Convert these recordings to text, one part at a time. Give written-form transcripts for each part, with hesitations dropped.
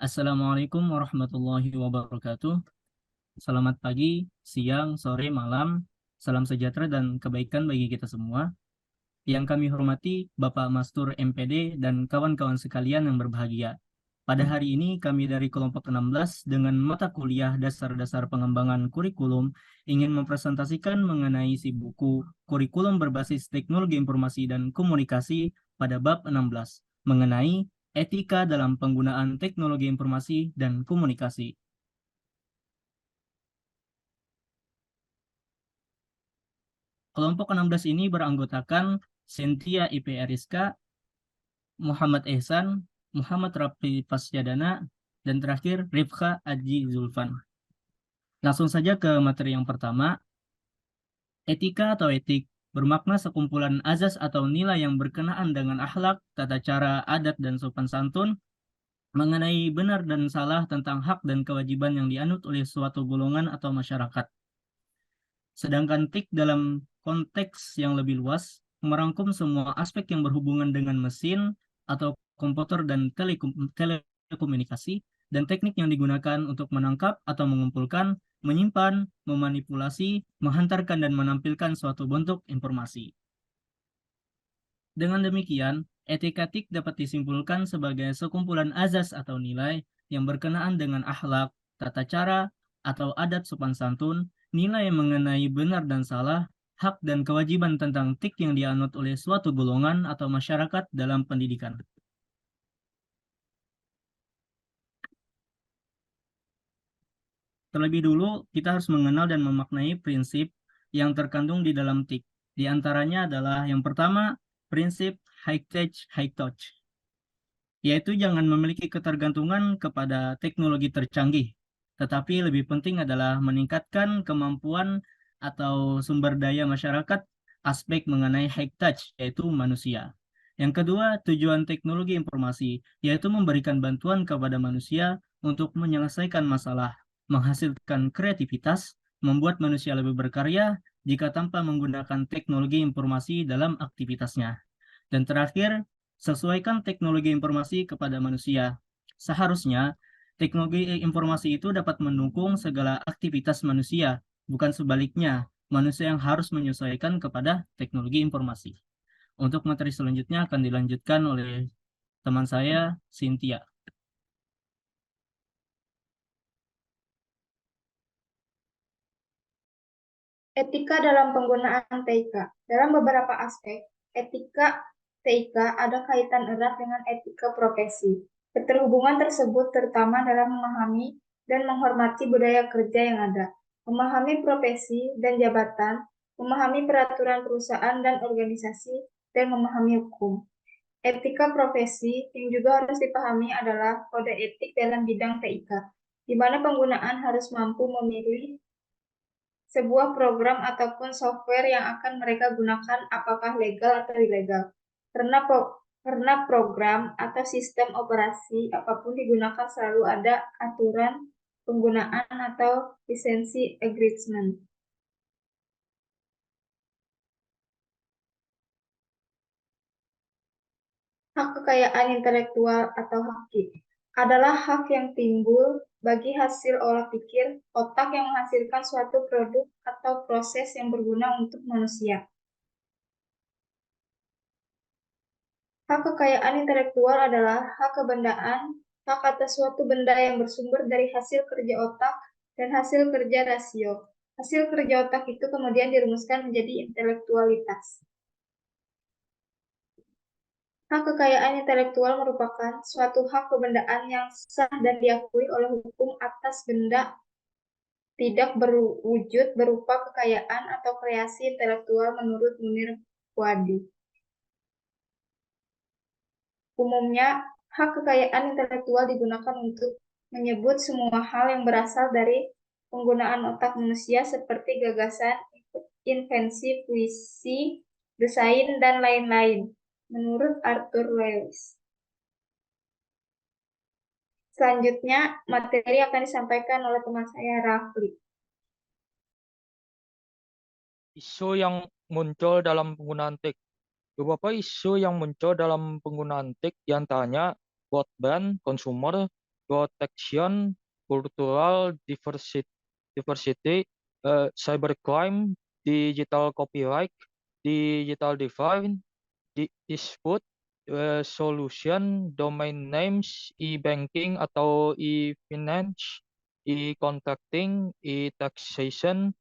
Assalamualaikum warahmatullahi wabarakatuh. Selamat pagi, siang, sore, malam. Salam sejahtera dan kebaikan bagi kita semua. Yang kami hormati Bapak Mastur MPD dan kawan-kawan sekalian yang berbahagia. Pada hari ini kami dari kelompok 16 dengan mata kuliah Dasar-Dasar Pengembangan Kurikulum ingin mempresentasikan mengenai isi buku Kurikulum Berbasis Teknologi Informasi dan Komunikasi pada bab 16 mengenai etika dalam penggunaan teknologi informasi dan komunikasi. Kelompok 16 ini beranggotakan Cynthia IP Ariska, Muhammad Ehsan, Muhammad Rafi Pasyadana, dan terakhir Rifka Aji Zulfan. Langsung saja ke materi yang pertama. Etika atau etik bermakna sekumpulan azas atau nilai yang berkenaan dengan akhlak, tata cara, adat, dan sopan santun mengenai benar dan salah tentang hak dan kewajiban yang dianut oleh suatu golongan atau masyarakat. Sedangkan TIK dalam konteks yang lebih luas merangkum semua aspek yang berhubungan dengan mesin atau komputer dan telekomunikasi dan teknik yang digunakan untuk menangkap atau mengumpulkan, menyimpan, memanipulasi, menghantarkan dan menampilkan suatu bentuk informasi. Dengan demikian, etika TIK dapat disimpulkan sebagai sekumpulan azas atau nilai yang berkenaan dengan akhlak, tata cara, atau adat sopan santun, nilai mengenai benar dan salah, hak dan kewajiban tentang TIK yang dianut oleh suatu golongan atau masyarakat dalam pendidikan. Terlebih dulu, kita harus mengenal dan memaknai prinsip yang terkandung di dalam TIK. Di antaranya adalah yang pertama, prinsip high touch, high touch, yaitu jangan memiliki ketergantungan kepada teknologi tercanggih, tetapi lebih penting adalah meningkatkan kemampuan atau sumber daya masyarakat aspek mengenai high touch, yaitu manusia. Yang kedua, tujuan teknologi informasi, yaitu memberikan bantuan kepada manusia untuk menyelesaikan masalah, menghasilkan kreativitas, membuat manusia lebih berkarya jika tanpa menggunakan teknologi informasi dalam aktivitasnya. Dan terakhir, sesuaikan teknologi informasi kepada manusia. Seharusnya, teknologi informasi itu dapat mendukung segala aktivitas manusia, bukan sebaliknya, manusia yang harus menyesuaikan kepada teknologi informasi. Untuk materi selanjutnya akan dilanjutkan oleh teman saya, Cynthia. Etika dalam penggunaan TIK. Dalam beberapa aspek, etika TIK ada kaitan erat dengan etika profesi. Keterhubungan tersebut terutama dalam memahami dan menghormati budaya kerja yang ada, memahami profesi dan jabatan, memahami peraturan perusahaan dan organisasi, dan memahami hukum. Etika profesi yang juga harus dipahami adalah kode etik dalam bidang TIK, di mana penggunaan harus mampu memilih sebuah program ataupun software yang akan mereka gunakan apakah legal atau ilegal. Karena program atau sistem operasi apapun digunakan selalu ada aturan penggunaan atau lisensi agreement. Hak kekayaan intelektual atau hak adalah hak yang timbul bagi hasil olah pikir otak yang menghasilkan suatu produk atau proses yang berguna untuk manusia. Hak kekayaan intelektual adalah hak kebendaan, hak atas suatu benda yang bersumber dari hasil kerja otak dan hasil kerja rasio. Hasil kerja otak itu kemudian dirumuskan menjadi intelektualitas. Hak kekayaan intelektual merupakan suatu hak kebendaan yang sah dan diakui oleh hukum atas benda tidak berwujud berupa kekayaan atau kreasi intelektual menurut Munir Wadi. Umumnya, hak kekayaan intelektual digunakan untuk menyebut semua hal yang berasal dari penggunaan otak manusia seperti gagasan, invensi, puisi, desain, dan lain-lain, menurut Arthur Lewis. Selanjutnya, materi akan disampaikan oleh teman saya, Rafli. Isu yang muncul dalam penggunaan TIK. Beberapa isu yang muncul dalam penggunaan TIK diantaranya broadband, consumer, protection, cultural diversity, cybercrime, digital copyright, digital divide, dispute solution, domain names, e-banking atau e-finance, e-contracting, e-taxation,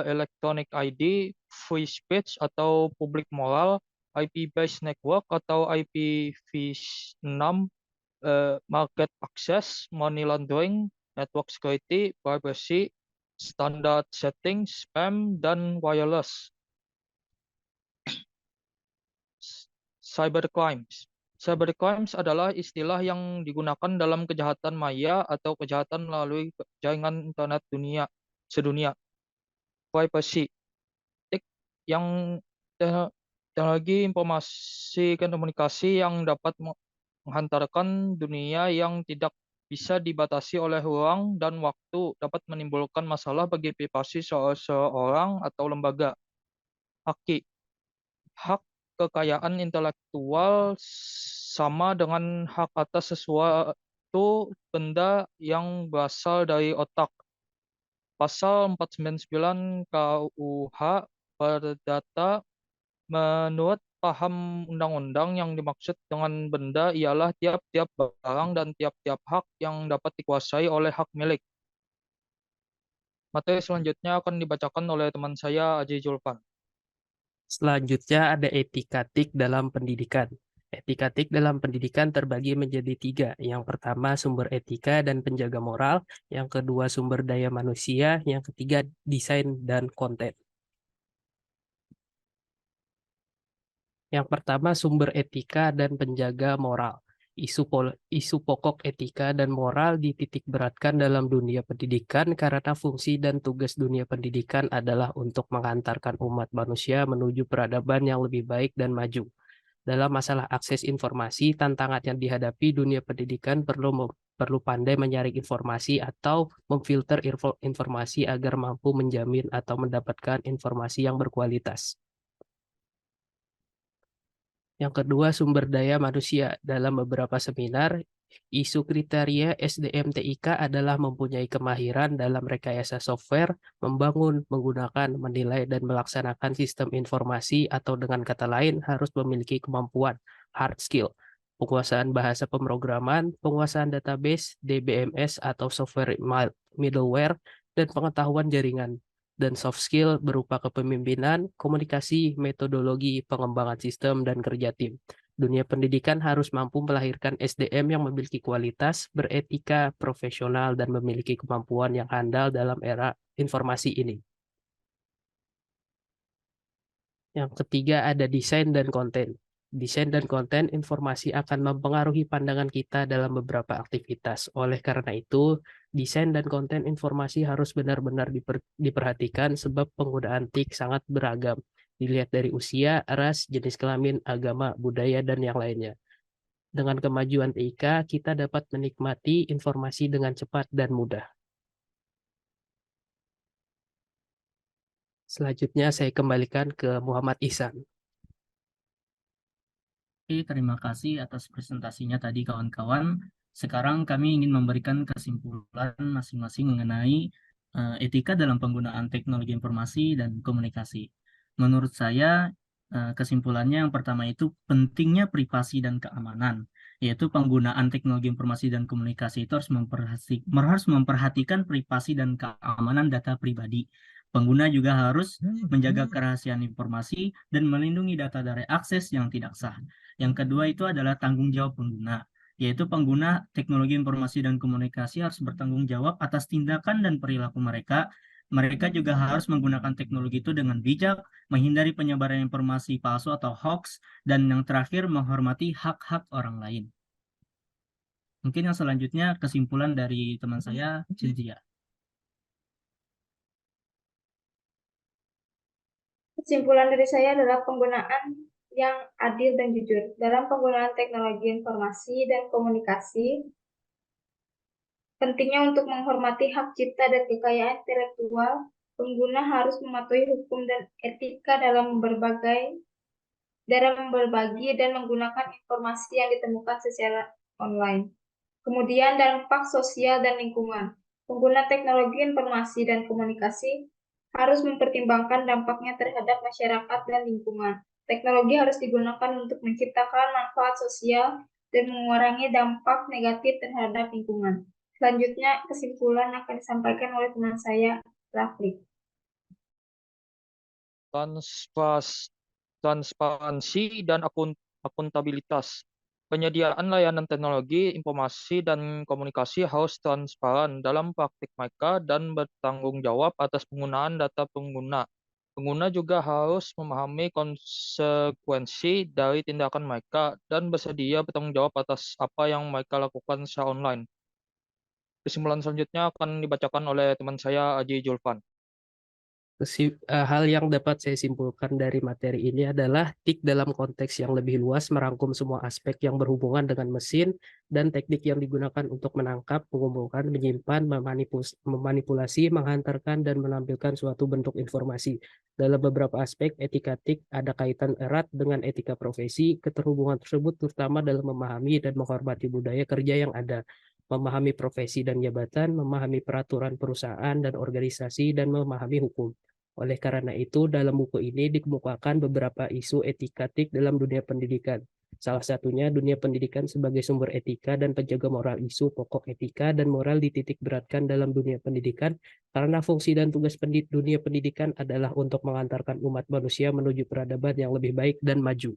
electronic ID, free speech atau public moral, IP-based network atau IPv6, market access, money laundering, network security, privacy, standard settings, spam, dan wireless. Cybercrimes. Cybercrimes adalah istilah yang digunakan dalam kejahatan maya atau kejahatan melalui jaringan internet sedunia. Privacy, yang teknologi informasi dan komunikasi yang dapat menghantarkan dunia yang tidak bisa dibatasi oleh ruang dan waktu, dapat menimbulkan masalah bagi privasi seseorang atau lembaga. Hak kekayaan intelektual sama dengan hak atas sesuatu benda yang berasal dari otak. Pasal 499 KUH Perdata, menurut paham undang-undang yang dimaksud dengan benda ialah tiap-tiap barang dan tiap-tiap hak yang dapat dikuasai oleh hak milik. Materi selanjutnya akan dibacakan oleh teman saya, Aji Julpan. Selanjutnya ada etikatik dalam pendidikan. Etikatik dalam pendidikan terbagi menjadi 3. Yang pertama sumber etika dan penjaga moral, yang kedua sumber daya manusia, yang ketiga desain dan konten. Yang pertama sumber etika dan penjaga moral. Isu pokok etika dan moral dititik beratkan dalam dunia pendidikan karena fungsi dan tugas dunia pendidikan adalah untuk mengantarkan umat manusia menuju peradaban yang lebih baik dan maju. Dalam masalah akses informasi, tantangan yang dihadapi dunia pendidikan perlu pandai menyaring informasi atau memfilter informasi agar mampu menjamin atau mendapatkan informasi yang berkualitas. Yang kedua, sumber daya manusia. Dalam beberapa seminar, isu kriteria SDM TIK adalah mempunyai kemahiran dalam rekayasa software, membangun, menggunakan, menilai, dan melaksanakan sistem informasi atau dengan kata lain harus memiliki kemampuan, hard skill, penguasaan bahasa pemrograman, penguasaan database, DBMS atau software middleware, dan pengetahuan jaringan. Dan soft skill berupa kepemimpinan, komunikasi, metodologi, pengembangan sistem, dan kerja tim. Dunia pendidikan harus mampu melahirkan SDM yang memiliki kualitas, beretika, profesional, dan memiliki kemampuan yang handal dalam era informasi ini. Yang ketiga ada desain dan konten. Desain dan konten informasi akan mempengaruhi pandangan kita dalam beberapa aktivitas. Oleh karena itu, desain dan konten informasi harus benar-benar diperhatikan sebab penggunaan TIK sangat beragam. Dilihat dari usia, ras, jenis kelamin, agama, budaya, dan yang lainnya. Dengan kemajuan TIK, kita dapat menikmati informasi dengan cepat dan mudah. Selanjutnya saya kembalikan ke Muhammad Ihsan. Oke, terima kasih atas presentasinya tadi kawan-kawan. Sekarang kami ingin memberikan kesimpulan masing-masing mengenai etika dalam penggunaan teknologi informasi dan komunikasi. Menurut saya, kesimpulannya yang pertama itu pentingnya privasi dan keamanan, yaitu penggunaan teknologi informasi dan komunikasi itu harus memperhatikan privasi dan keamanan data pribadi. Pengguna juga harus menjaga kerahasiaan informasi dan melindungi data dari akses yang tidak sah. Yang kedua itu adalah tanggung jawab pengguna, yaitu pengguna teknologi informasi dan komunikasi harus bertanggung jawab atas tindakan dan perilaku mereka. Mereka juga harus menggunakan teknologi itu dengan bijak, menghindari penyebaran informasi palsu atau hoax, dan yang terakhir menghormati hak-hak orang lain. Mungkin yang selanjutnya kesimpulan dari teman saya, Cynthia. Kesimpulan dari saya adalah penggunaan yang adil dan jujur. Dalam penggunaan teknologi informasi dan komunikasi, pentingnya untuk menghormati hak cipta dan kekayaan intelektual, pengguna harus mematuhi hukum dan etika dalam berbagi dan menggunakan informasi yang ditemukan secara online. Kemudian dampak sosial dan lingkungan. Pengguna teknologi informasi dan komunikasi harus mempertimbangkan dampaknya terhadap masyarakat dan lingkungan. Teknologi harus digunakan untuk menciptakan manfaat sosial dan mengurangi dampak negatif terhadap lingkungan. Selanjutnya, kesimpulan akan disampaikan oleh teman saya, Rafli. Transparansi dan akuntabilitas. Penyediaan layanan teknologi, informasi, dan komunikasi harus transparan dalam praktik mereka dan bertanggung jawab atas penggunaan data pengguna. Pengguna juga harus memahami konsekuensi dari tindakan mereka dan bersedia bertanggung jawab atas apa yang mereka lakukan secara online. Kesimpulan selanjutnya akan dibacakan oleh teman saya, Aji Julfan. Hal yang dapat saya simpulkan dari materi ini adalah TIK dalam konteks yang lebih luas merangkum semua aspek yang berhubungan dengan mesin dan teknik yang digunakan untuk menangkap, mengumpulkan, menyimpan, memanipulasi, menghantarkan, dan menampilkan suatu bentuk informasi. Dalam beberapa aspek, etika TIK ada kaitan erat dengan etika profesi. Keterhubungan tersebut terutama dalam memahami dan menghormati budaya kerja yang ada, memahami profesi dan jabatan, memahami peraturan perusahaan dan organisasi, dan memahami hukum. Oleh karena itu, dalam buku ini dikemukakan beberapa isu etika TIK dalam dunia pendidikan. Salah satunya dunia pendidikan sebagai sumber etika dan penjaga moral. Isu pokok etika dan moral dititik beratkan dalam dunia pendidikan karena fungsi dan tugas dunia pendidikan adalah untuk mengantarkan umat manusia menuju peradaban yang lebih baik dan maju.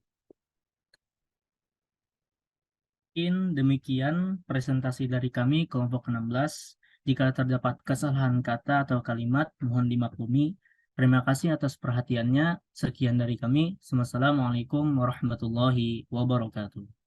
Demikian presentasi dari kami kelompok 16. Jika terdapat kesalahan kata atau kalimat, mohon dimaklumi. Terima kasih atas perhatiannya. Sekian dari kami. Wassalamualaikum warahmatullahi wabarakatuh.